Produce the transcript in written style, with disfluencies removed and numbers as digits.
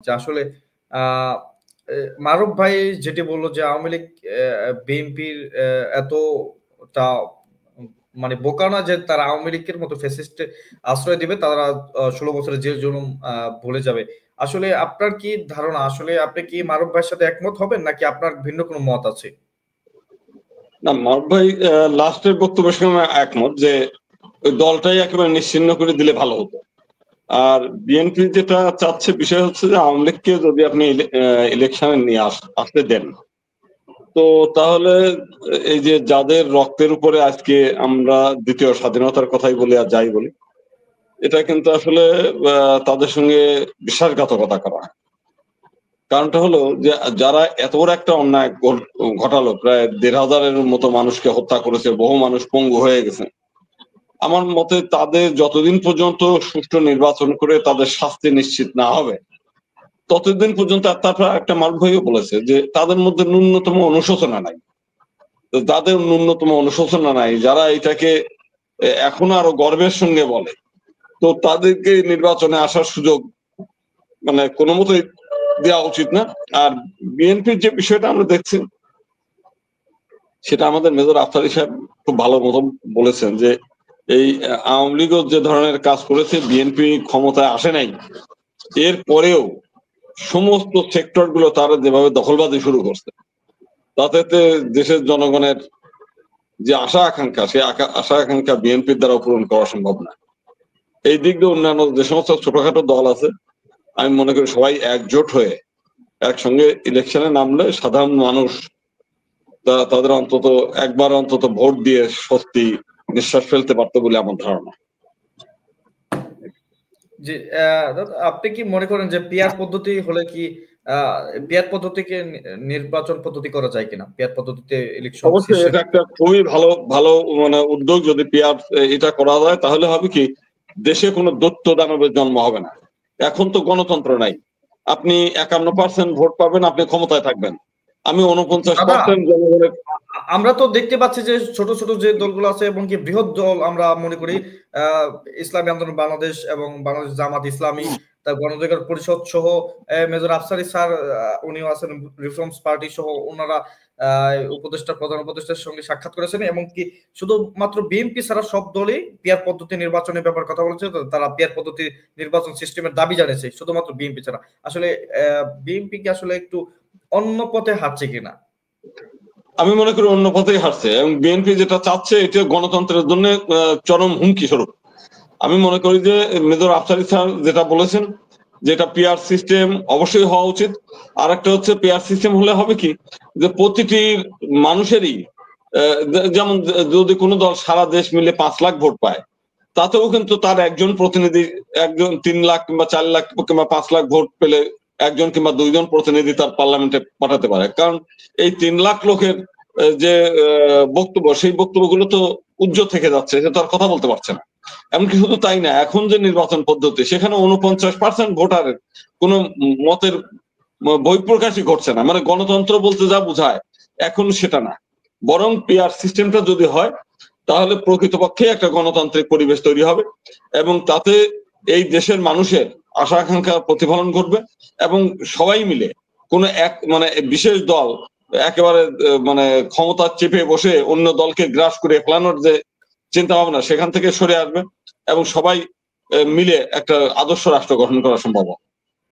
যে আসলে আ এ মারুফ ভাই যেটি বলল যে আওয়ামী লীগ বিএনপির এতটা মানে বোকা না যে তারা আওয়ামী লীগের মতো ফ্যাসিস্টে আশ্রয় দিবে তারা ১৬ বছরের জেল জুলুম ভুলে যাবে। আসলে আপনার কি ধারণা? আসলে আপনি কি মারুফ ভাইয়ের সাথে একমত হবেন নাকি আপনার ভিন্ন কোনো মত আছে? না, মারুফ ভাই লাস্টের বক্তব্যের সঙ্গে একমত যে ওই দলটাই একেবারে নিশ্চিহ্ন করে দিলে ভালো হতো। আর বিএনপি যেটা চাচ্ছে বিষয় হচ্ছে যে আওয়ামী লীগকে যদি আপনি ইলেকশনে নিয়ে আসতে দেন, তো তাহলে এই যে যাদের রক্তের উপরে আজকে আমরা দ্বিতীয় স্বাধীনতার কথাই বলি আর যাই বলি, এটা কিন্তু আসলে তাদের সঙ্গে বিশ্বাসঘাতকতা করা হয়। কারণটা হলো যে যারা এত বড় একটা অন্যায় ঘটালো, প্রায় ১,৫০০-এর মতো মানুষকে হত্যা করেছে, বহু মানুষ পঙ্গু হয়ে গেছে। আমার মতে তাদের যতদিন পর্যন্ত সুষ্ঠু নির্বাচন করে তাদের শাস্তি নিশ্চিত না হবে, ততদিন পর্যন্ত। তারপর একটা মারুফ ভাইও বলেছে যে তাদের মধ্যে ন্যূনতম অনুশোচনা নাই। তাদের ন্যূনতম অনুশোচনা নাই, যারা এটাকে এখনো আরো গর্বের সঙ্গে বলে, তো তাদেরকে নির্বাচনে আসার সুযোগ মানে কোনো মতোই দেওয়া উচিত না। আর বিএনপির যে বিষয়টা আমরা দেখছি, সেটা আমাদের মেজর আফতারি সাহেব খুব ভালো মতো বলেছেন যে এই আওয়ামী লীগও যে ধরনের কাজ করেছে, বিএনপি ক্ষমতায় আসে নাই, এর পরেও সমস্ত সেক্টর গুলো তারা যেভাবে দখলবাজি শুরু করছে, তাতে দেশের জনগণের যে আশা আকাঙ্ক্ষা, সে আশা আকাঙ্ক্ষা বিএনপির দ্বারা পূরণ করা সম্ভব না। এই দিক দিয়ে অন্যান্য যে সমস্ত ছোটখাটো দল আছে, আমি মনে করি সবাই একজোট হয়ে একসঙ্গে ইলেকশনে নামলে সাধারণ মানুষ তাদের অন্তত একবার অন্তত ভোট দিয়ে স্বস্তি নিঃশ্বাস ফেলতে পারতো বলে আমার ধারণা। জি, দাদা আপনি কি মনে করেন যে পিয়ার পদ্ধতি হলে কি পিয়ার পদ্ধতিকে নির্বাচন পদ্ধতি করা যায় কিনা? পিয়ার পদ্ধতিতে ইলেকশন অবশ্যই সিস্টেম এটা একটা খুবই ভালো ভালো মানে উদ্যোগ। যদি পিয়ার এটা করা যায় তাহলে হবে কি, দেশে কোনো দৈত্য দানবের জন্ম হবে না। এখন তো গণতন্ত্র নাই, আপনি ৫১% ভোট পাবেন, আপনি ক্ষমতায় থাকবেন। আমি ৪৯% জনগণের। আমরা তো দেখতে পাচ্ছি যে ছোট ছোট যে দলগুলো আছে এবং কি বৃহৎ দল আমরা মনে করি ইসলামী আন্দোলন বাংলাদেশ এবং বাংলাদেশ জামাত ইসলামী, তার গণঅধিকার পরিষদ সহ মেজর আফসারি স্যার উনিও আছেন, রিফর্মস পার্টি সহ ওনারা প্রধান উপদেষ্টার সঙ্গে সাক্ষাৎ করেছেন এবং কি শুধুমাত্র বিএনপি ছাড়া সব দলই পিয়ার পদ্ধতি নির্বাচনের ব্যাপার কথা বলেছে। তারা পিয়ার পদ্ধতি নির্বাচন সিস্টেমের দাবি জানিয়েছে, শুধুমাত্র বিএনপি ছাড়া। আসলে বিএনপি কি আসলে একটু অন্য পথে হাঁটছে কিনা? আমি মনে করি অন্য পথেই হারছে, এবং বিএনপি যেটা চাচ্ছে এটা গণতন্ত্রের জন্য চরম হুমকি স্বরূপ। আমি মনে করি যে মেজর আফসারি স্যার যেটা বলেছেন, যেটা পিআর সিস্টেম অবশ্যই হওয়া উচিত। আর একটা হচ্ছে পিআর সিস্টেম হলে হবে কি, যে প্রতিটি মানুষেরই যেমন যদি কোনো দল সারা দেশ মিলে ৫ লাখ ভোট পায়, তাতেও কিন্তু তার একজন প্রতিনিধি, একজন ৩ লাখ কিংবা ৪ লাখ কিংবা ৫ লাখ ভোট পেলে একজন কিংবা ২ জন প্রতিনিধি তার পার্লামেন্টে পাঠাতে পারে। কারণ এই ৩ লাখ লোকের যে বক্তব্য, সেই বক্তব্যগুলো তো উজ্জ্বল থেকে যাচ্ছে, সে তো আর কথা বলতে পারছে না। এমনকি শুধু তাই না, এখন যে নির্বাচন পদ্ধতি, সেখানে ৪৯% ভোটারের কোন মতের বহিঃপ্রকাশই ঘটছে না। মানে গণতন্ত্র বলতে যা বোঝায় এখন সেটা না। বরং পিআর সিস্টেমটা যদি হয়, তাহলে প্রকৃতপক্ষে একটা গণতান্ত্রিক পরিবেশ তৈরি হবে, এবং তাতে এই দেশের মানুষের আশা আকাঙ্ক্ষার প্রতিফলন ঘটবে, এবং সবাই মিলে কোন এক মানে বিশেষ দল একেবারে মানে ক্ষমতা চেপে বসে অন্য দলকে গ্রাস করে ফেলানোর যে চিন্তা ভাবনা, সেখান থেকে সরে আসবে, এবং সবাই মিলে একটা আদর্শ রাষ্ট্র গঠন করা সম্ভব হবে।